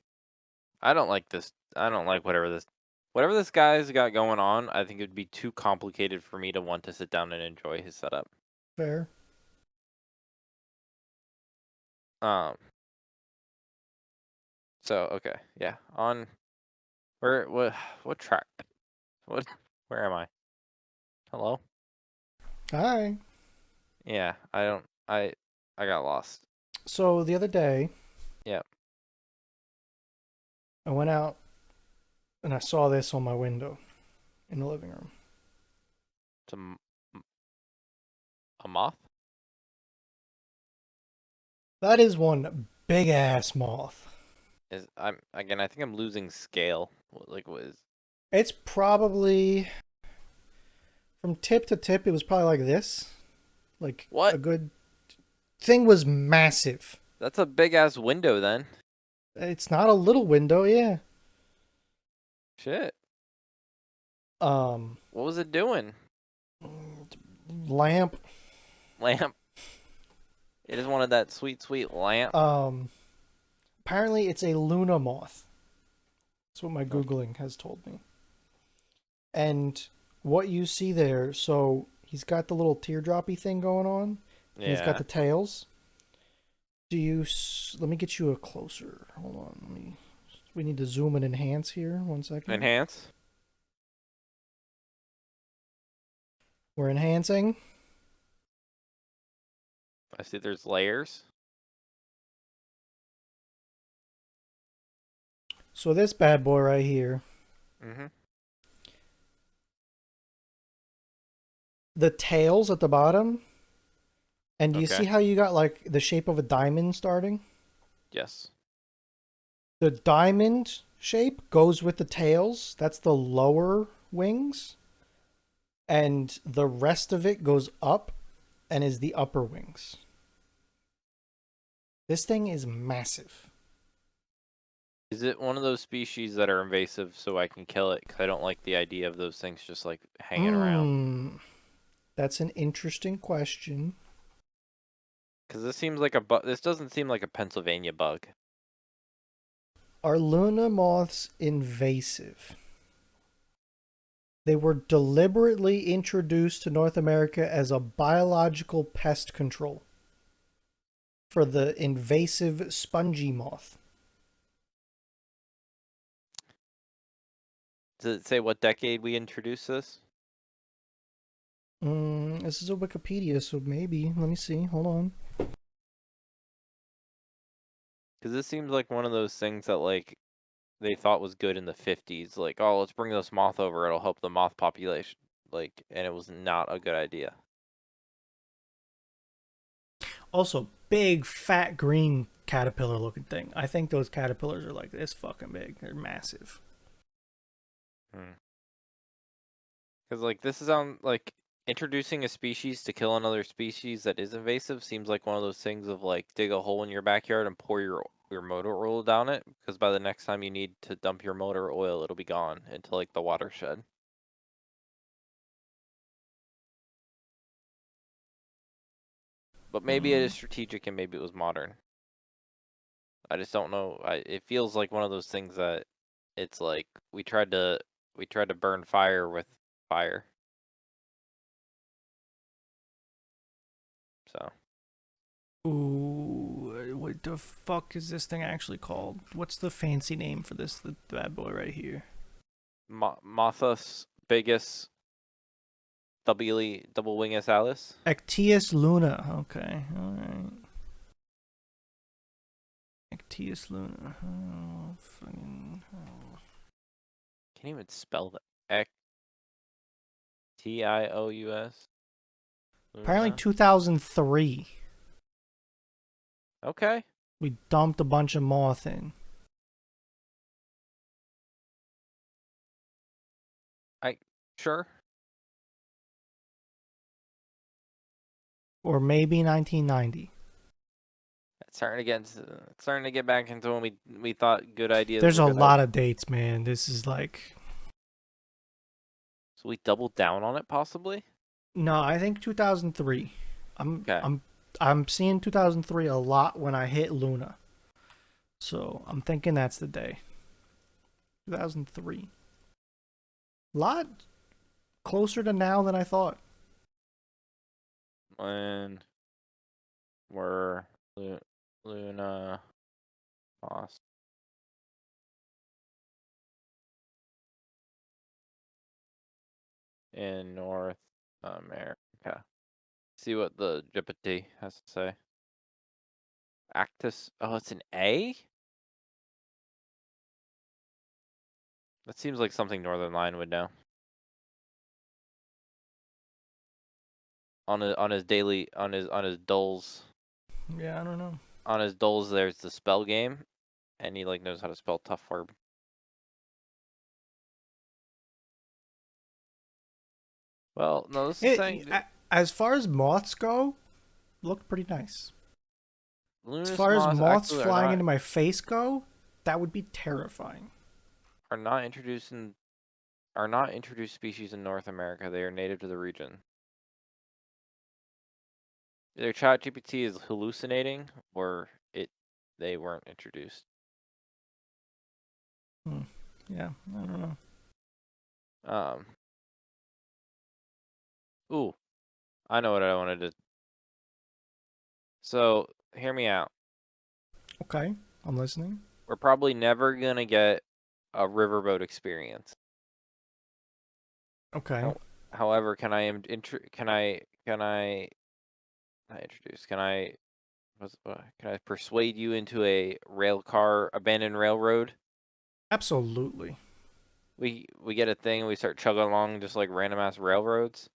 I don't like this. I don't like whatever this guy's got going on. I think it'd be too complicated for me to want to sit down and enjoy his setup. Fair. Um. So okay, yeah. On where what track? What? Where am I? Hello? Hi. Yeah. I don't. I got lost. So the other day, Yeah. I went out and I saw this on my window in the living room. It's a moth. That is one big ass moth. I'm again. I think I'm losing scale. Like what is? It's probably from tip to tip, it was probably like this. Like What? a good thing was massive. That's a big ass window then. It's not a little window, yeah. Shit. Um, What was it doing? lamp. Lamp. It just wanted that sweet, sweet lamp. Apparently it's a Luna moth. That's what my Oh, Googling has told me. And what you see there, so he's got the little teardroppy thing going on. And he's got yeah. the tails. Let me get you a closer. Hold on. We need to zoom and enhance here. 1 second. Enhance. We're enhancing. I see there's layers. So this bad boy right here, Mm-hmm. the tails at the bottom, and do you see Okay. how you got like the shape of a diamond starting? Yes. The diamond shape goes with the tails. That's the lower wings. And the rest of it goes up and is the upper wings. This thing is massive. Is it one of those species that are invasive so I can kill it? Because I don't like the idea of those things just like hanging around. Hmm. That's an interesting question. Because this seems like a bug. This doesn't seem like a Pennsylvania bug. Are Luna moths invasive? They were deliberately introduced to North America as a biological pest control for the invasive spongy moth. Does it say what decade we introduced this? This is a Wikipedia, so maybe. Let me see. Hold on. Because this seems like one of those things that like they thought was good in the 50s. Like, oh, let's bring this moth over. It'll help the moth population. Like, and it was not a good idea. Also, big, fat, green caterpillar looking thing. I think those caterpillars are like this fucking big. They're massive. Because like this is on like introducing a species to kill another species that is invasive seems like one of those things of like dig a hole in your backyard and pour your motor oil down it, because by the next time you need to dump your motor oil, it'll be gone into like the watershed. But maybe it is strategic and maybe it was modern. I just don't know. It feels like one of those things that it's like we tried to burn fire with fire. So Ooh, what the fuck is this thing actually called? What's the fancy name for this the bad boy right here? Mothus bigus double wingus alice. Ectius luna. Okay, all right. Ectius luna. Oh, fucking. Oh. Can't even spell that. Tious. Apparently, Luna. 2003. Okay. We dumped a bunch of moth in, I sure. or maybe 1990. It's starting to get back into when we thought good ideas There's were a good ideas. lot of dates, man. This is like So we doubled down on it possibly. no, I think 2003. I'm Okay. I'm I'm seeing 2003 a lot when I hit Luna. So, I'm thinking that's the day. 2003. A lot closer to now than I thought. When were Luna lost in North America? See what the Ttbd has to say. Actus. Oh, it's an A. That seems like something Northern Lion would know. On his daily on his dulls Yeah, I don't know. there's the spell game, and he like knows how to spell tough verb. Well, no, this is saying As far as moths go, looked pretty nice. As Lunas far as moths moths actually are flying not into my face go, that would be terrifying. are not introduced in are not introduced species in North America. They are native to the region. Either ChatGPT is hallucinating or they weren't introduced. Hmm. Yeah, I don't know. Um. Ooh, I know what I wanted to. So hear me out. Okay, I'm listening. We're probably never gonna get a riverboat experience. Okay, How, however, can I persuade you into a rail car abandoned railroad? absolutely. We get a thing and we start chugging along just like random ass railroads.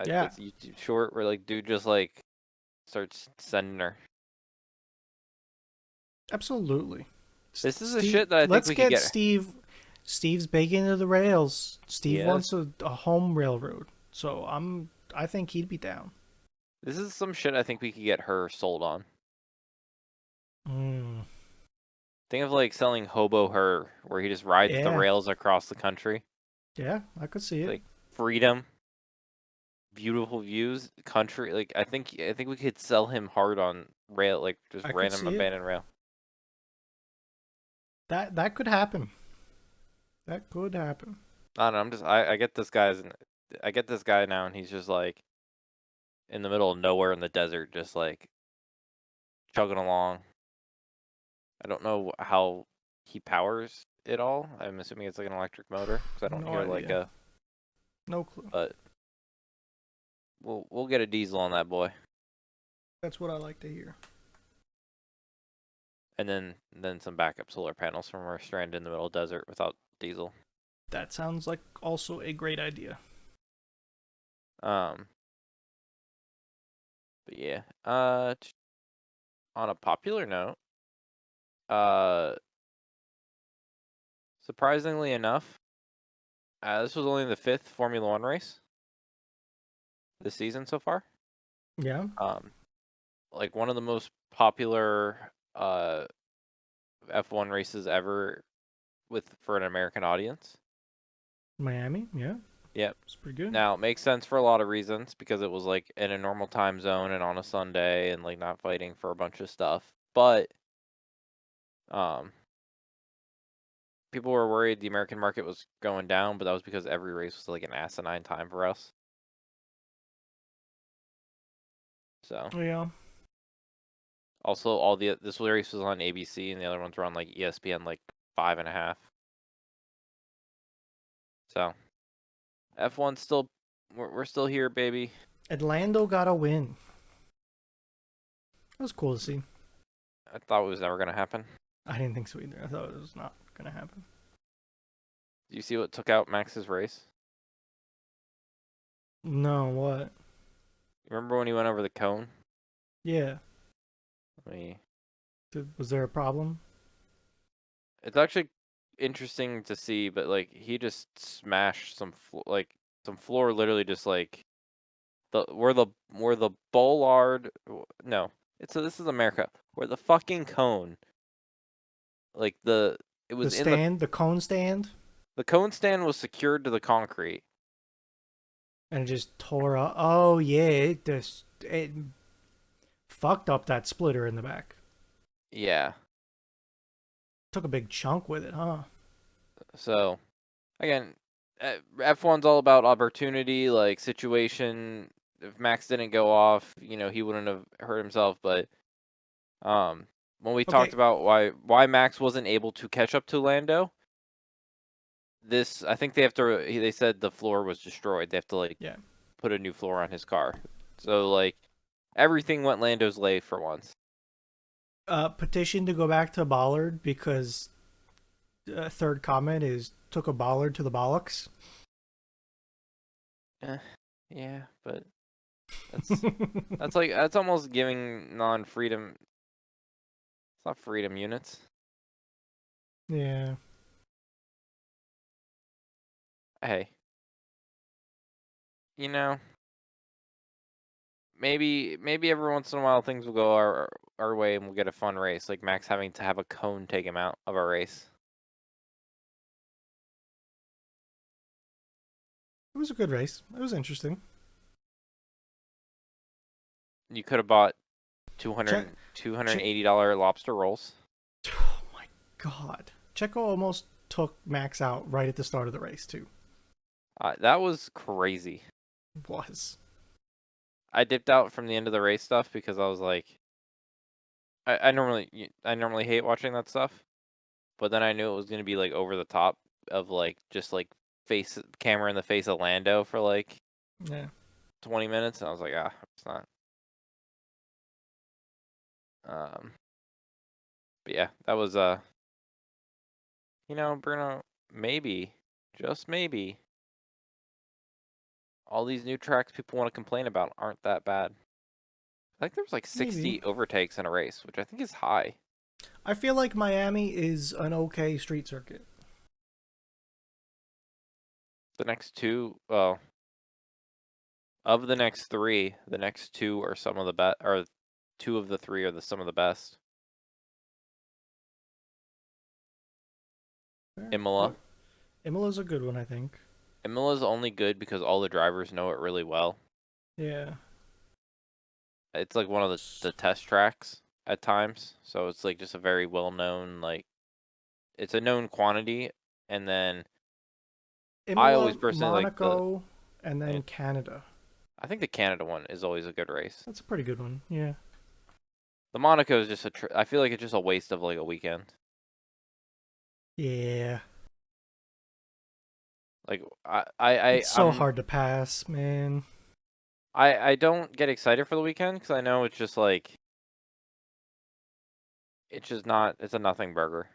Yeah, It's a YouTube short where like dude just like starts sending her. absolutely. This is the Steve, shit that I think let's we could get get. Steve. Steve's big into the rails. Steve Yes. wants a home railroad, so I think he'd be down. This is some shit I think we could get her sold on. Mm. Think of like selling Hobo Her, where he just rides the Yeah, rails across the country. yeah, I could see it. Like freedom, beautiful views, country. Like I think we could sell him hard on rail, like just I could random see it. abandoned rail. That could happen. That could happen. I don't know. I get this guy's I get this guy now, and he's just like in the middle of nowhere in the desert, just like chugging along. I don't know how he powers it all. I'm assuming it's like an electric motor because I don't No hear like idea. a. No clue. But we'll get a diesel on that boy, That's what I like to hear. and then some backup solar panels from our stranded in the middle of the desert without diesel. That sounds like also a great idea. Um, but yeah. On a popular note, uh, surprisingly enough, this was only the fifth Formula One race this season so far. Yeah, Um, like one of the most popular F1 races ever with for an American audience. Miami. Yeah, Yep. it's pretty good. Now, it makes sense for a lot of reasons because it was like in a normal time zone and on a Sunday and like not fighting for a bunch of stuff. But um people were worried the American market was going down, but that was because every race was like an asinine time for us. So, Yeah. also all the this race was on ABC and the other ones were on like ESPN like 5.5. So, F1 still we're still here, baby. Atlanta got a win. That was cool to see. I thought it was never gonna happen. I didn't think so either. I thought it was not gonna happen. Do you see what took out Max's race? No, what? Remember when he went over the cone? Yeah. I mean, Was there a problem? it's actually interesting to see, but like he just smashed like some floor, literally just like where the bollard. No, this is America. Where the fucking cone, like it The was in stand, the cone stand, the cone stand was secured to the concrete. and it just tore up. Oh yeah, it fucked up that splitter in the back. Yeah. Took a big chunk with it, huh? So again, F1's all about opportunity, like situation. If Max didn't go off, he wouldn't have hurt himself. But um, when we talked Okay. about why Max wasn't able to catch up to Lando, I think they have to. They said the floor was destroyed. They have to like Yeah. put a new floor on his car. So like everything went Lando's way for once. Petition to go back to Bollard because third comment is took a Bollard to the bollocks. Eh, yeah, but that's that's almost giving non-freedom. It's not freedom units. Yeah. Hey, you know, maybe every once in a while things will go our way and we'll get a fun race, like Max having to have a cone take him out of a race. It was a good race. It was interesting. You could have bought Check. two hundred and Check. eighty dollar lobster rolls. Oh my god. Checo almost took Max out right at the start of the race too. That was crazy. Was. I dipped out from the end of the race stuff because I was like, I normally hate watching that stuff, but then I knew it was gonna be like over the top of like just like face camera in the face of Lando for like Yeah. 20 minutes, and I was like, it's not. Um, but yeah, that was Bruno, maybe, just maybe, all these new tracks people want to complain about aren't that bad. I think there was like Maybe. 60 overtakes in a race, which I think is high. I feel like Miami is an okay street circuit. The next two, well, of the next three, the next two are some of the best, or two of the three are some of the best. Imola. Imola's a good one, I think. Imola's only good because all the drivers know it really well. Yeah. It's like one of the test tracks at times, so it's like just a very well known like it's a known quantity. And then I always Imola, personally like the. Monaco, and then And Canada. I think the Canada one is always a good race. That's a pretty good one. Yeah. The Monaco is just I feel like it's just a waste of like a weekend. Yeah. Like It's so hard to pass, man. I don't get excited for the weekend because I know it's just like it's just not it's a nothing burger.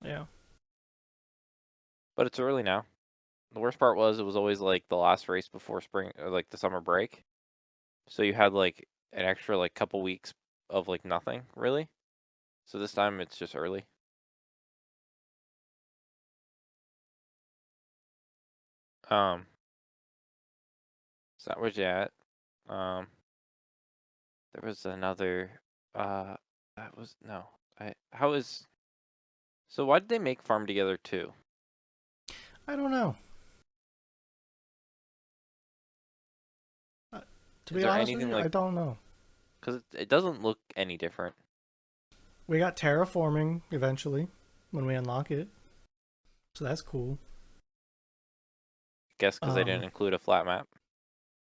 Yeah. But it's early now. The worst part was it was always like the last race before spring or like the summer break. So you had like an extra like couple weeks of like nothing really. So this time it's just early. Um, so that was that. Um, there was another. That was no. I how is so? Why did they make Farm Together too? I don't know. Uh, to Is be there honest with anything you, like I don't know. because it doesn't look any different? We got terraforming eventually when we unlock it, so that's cool. Guess because they didn't Um, include a flat map.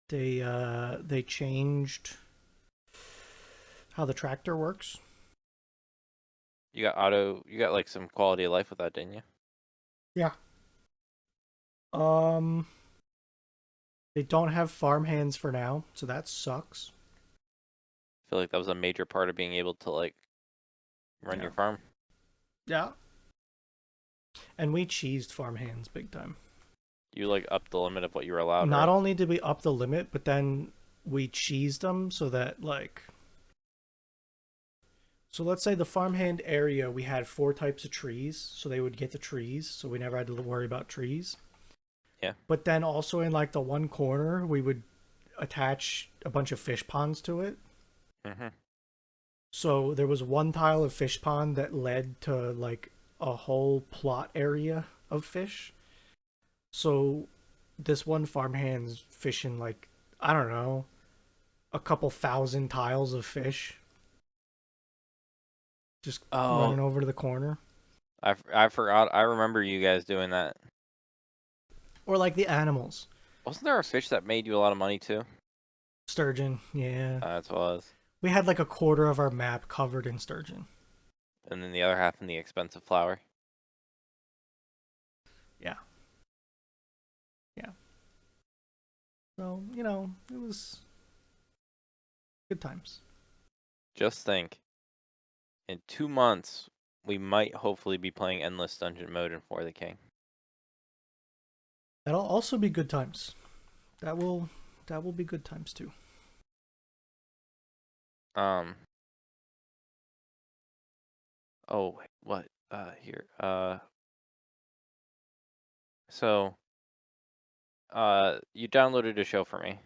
they changed how the tractor works. You got auto. You got like some quality of life with that, didn't you? Yeah. Um, they don't have farm hands for now, so that sucks. I feel like that was a major part of being able to like run Yeah. your farm. Yeah. And we cheesed farm hands big time. You like upped the limit of what you were allowed, Not right? only did we up the limit, but then we cheesed them so that like so let's say the farmhand area we had four types of trees, so they would get the trees, so we never had to worry about trees. Yeah. But then also in like the one corner, we would attach a bunch of fish ponds to it. Mhm. So there was one tile of fish pond that led to like a whole plot area of fish. So this one farmhand's fishing like I don't know, a couple thousand tiles of fish just Oh, running over to the corner. I forgot. I remember you guys doing that. Or like the animals. Wasn't there a fish that made you a lot of money too? Sturgeon, yeah. That's what it was. We had like a quarter of our map covered in sturgeon. And then the other half in the expensive flour. Yeah, yeah. So, it was good times. Just think, in 2 months, we might hopefully be playing endless dungeon mode in For the King. That'll also be good times. That will that will be good times too. Um. Oh, what? Here. So, you downloaded a show for me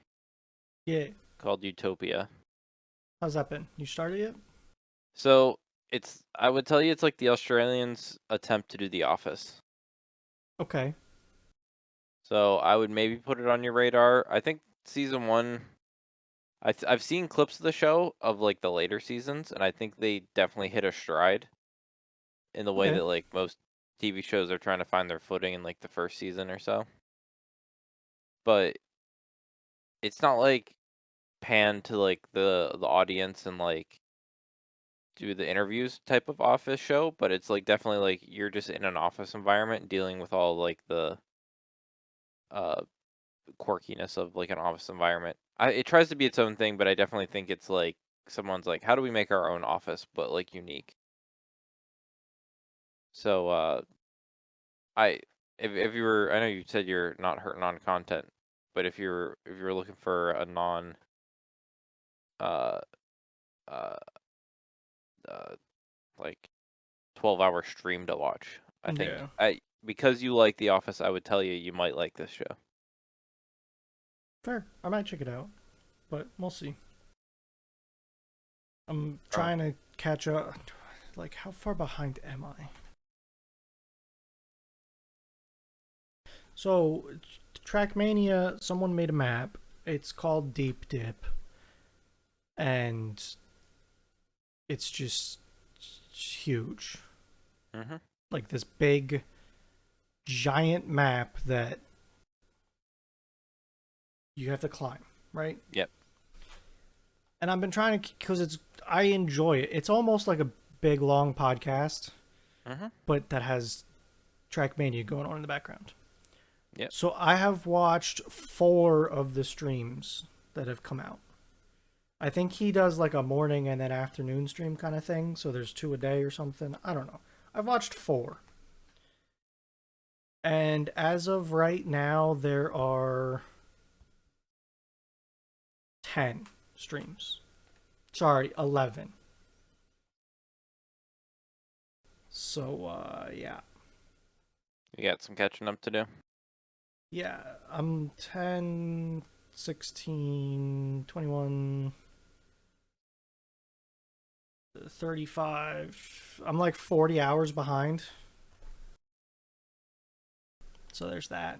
Yeah. called Utopia. How's that been? You started yet? So I would tell you it's like the Australians' attempt to do The Office. Okay. So I would maybe put it on your radar. I think season one. I've seen clips of the show of like the later seasons, and I think they definitely hit a stride in the way Okay. that like most TV shows are trying to find their footing in like the first season or so. But it's not like pan to like the audience and like do the interviews type of office show, but it's like definitely like you're just in an office environment dealing with all like the uh quirkiness of like an office environment. It tries to be its own thing, but I definitely think it's like someone's like, how do we make our own office but like unique? So I if you were I know you said you're not hurting on content, but if you're looking for a non uh uh uh like 12-hour stream to watch, I think Yeah. I because you like The Office, I would tell you you might like this show. Fair. I might check it out, but we'll see. I'm Um, trying to catch up. Like, how far behind am I? So, Trackmania, someone made a map. It's called Deep Dip, and it's just huge. Mm-hmm. Like this big, giant map that you have to climb, right? Yep. And I've been trying to, because I enjoy it. It's almost like a big, long podcast, Mm-hmm. but that has Trackmania going on in the background. Yep. So I have watched 4 of the streams that have come out. I think he does like a morning and then afternoon stream kind of thing. So there's 2 a day or something. I don't know. I've watched 4. And as of right now, there are 10 streams. Sorry, 11. So, yeah. You got some catching up to do. Yeah, I'm 10, 16, 21, 35. I'm like 40 hours behind. So there's that.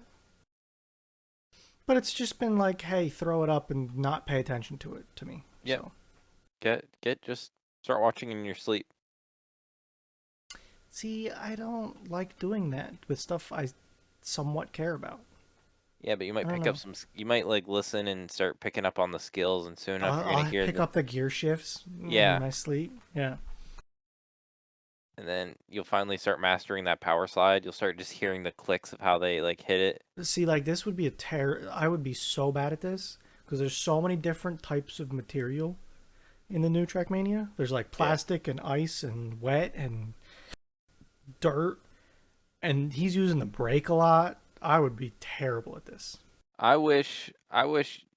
But it's just been like, hey, throw it up and not pay attention to it to me. Yep. So Just start watching in your sleep. see, I don't like doing that with stuff I somewhat care about. Yeah, but you I might don't pick up know. some. You might like listen and start picking up on the skills, and soon enough, you're gonna I'll hear pick the. up the gear shifts in Yeah, my sleep. Yeah. and then you'll finally start mastering that power slide. You'll start just hearing the clicks of how they like hit it. See, like this would be a I would be so bad at this because there's so many different types of material in the new Trackmania. There's like Yeah. plastic and ice and wet and dirt, and he's using the brake a lot. I would be terrible at this. I wish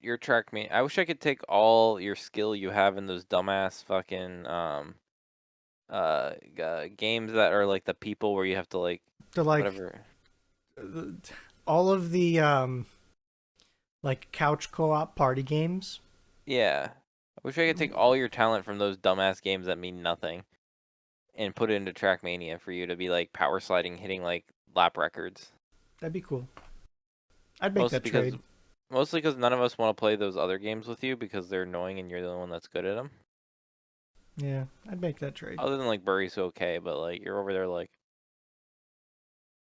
your track me. I wish I could take all your skill you have in those dumbass fucking games that are like the people where you have to like To like whatever. all of the like couch co-op party games. Yeah. I wish I could take all your talent from those dumbass games that mean nothing and put it into Trackmania for you to be like power sliding, hitting like lap records. That'd be cool. I'd make Mostly that because trade. mostly because none of us want to play those other games with you because they're annoying and you're the only one that's good at them. Yeah, I'd make that trade. Other than like Burry's okay, but like you're over there like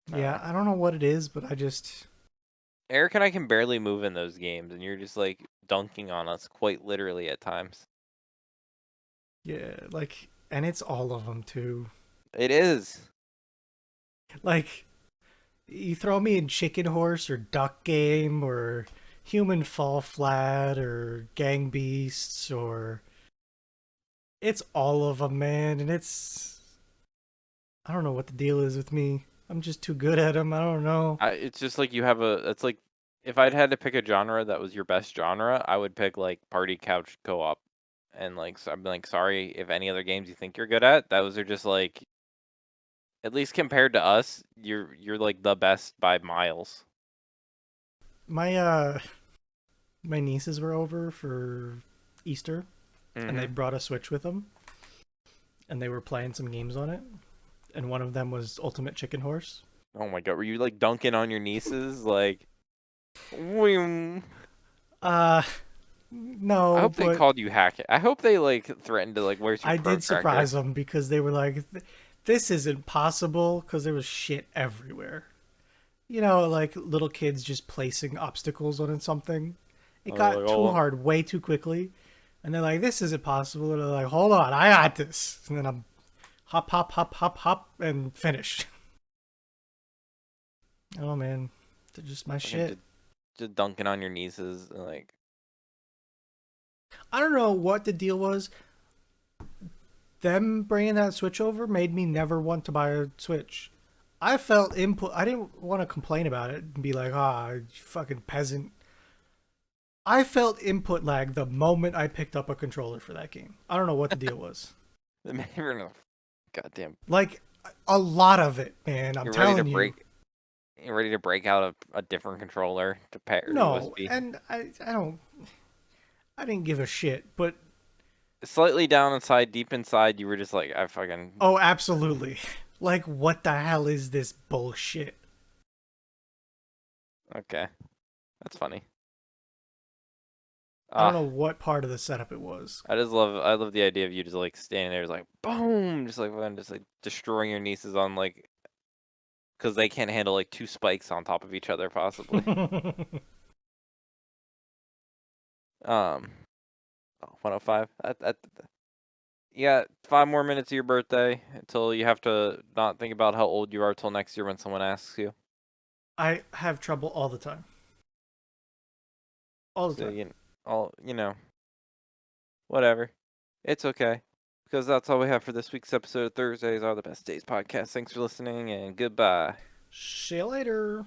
I don't Yeah, know. I don't know what it is, but I just Eric and I can barely move in those games, and you're just like dunking on us quite literally at times. yeah, like and it's all of them too. It is. Like you throw me in chicken horse or duck game or human fall flat or gang beasts or it's all of them, man, and it's I don't know what the deal is with me. I'm just too good at them. I don't know. It's just like you have a. It's like if I'd had to pick a genre that was your best genre, I would pick like party couch co-op, and like so I'm like sorry if any other games you think you're good at, those are just like at least compared to us, you're like the best by miles. My my nieces were over for Easter and they Hmm. brought a Switch with them and they were playing some games on it and one of them was Ultimate Chicken Horse. Oh my god, were you like dunking on your nieces like? Whim. Uh I no, hope they but called you hack it. I hope they like threatened to like, where's your I did protractor? surprise them because they were like, "This isn't possible," because there was shit everywhere. You know, like little kids just placing obstacles on something. It Oh, got like too all hard way too quickly, and they're like, "This isn't possible." And they're like, "Hold on, I got this." And then I'm hop, hop, hop, hop, hop, and finish. Oh man, they're just my fucking shit. just dunking on your nieces like. I don't know what the deal was. Them bringing that Switch over made me never want to buy a Switch. I felt input. I didn't want to complain about it and be like, "Ah, you fucking peasant." I felt input lag the moment I picked up a controller for that game. I don't know what the deal was. You're in a goddamn. Like a lot of it, man. I'm You're ready to telling you. break. You're ready to break out a different controller to pair No, USB. and I don't. I didn't give a shit. But Slightly down inside, deep inside, you were just like, I fucking. oh, absolutely. Like, what the hell is this bullshit? Okay, that's funny. I don't Ah, know what part of the setup it was. I love the idea of you just like standing there, just like boom, just like fucking just like destroying your nieces on like because they can't handle like two spikes on top of each other possibly. Um, 105. You got 5 more minutes of your birthday until you have to not think about how old you are till next year when someone asks you. I have trouble all the time. All the So time. whatever. It's okay. Because that's all we have for this week's episode of Thursdays Are the Best Days podcast. Thanks for listening and goodbye. See you later.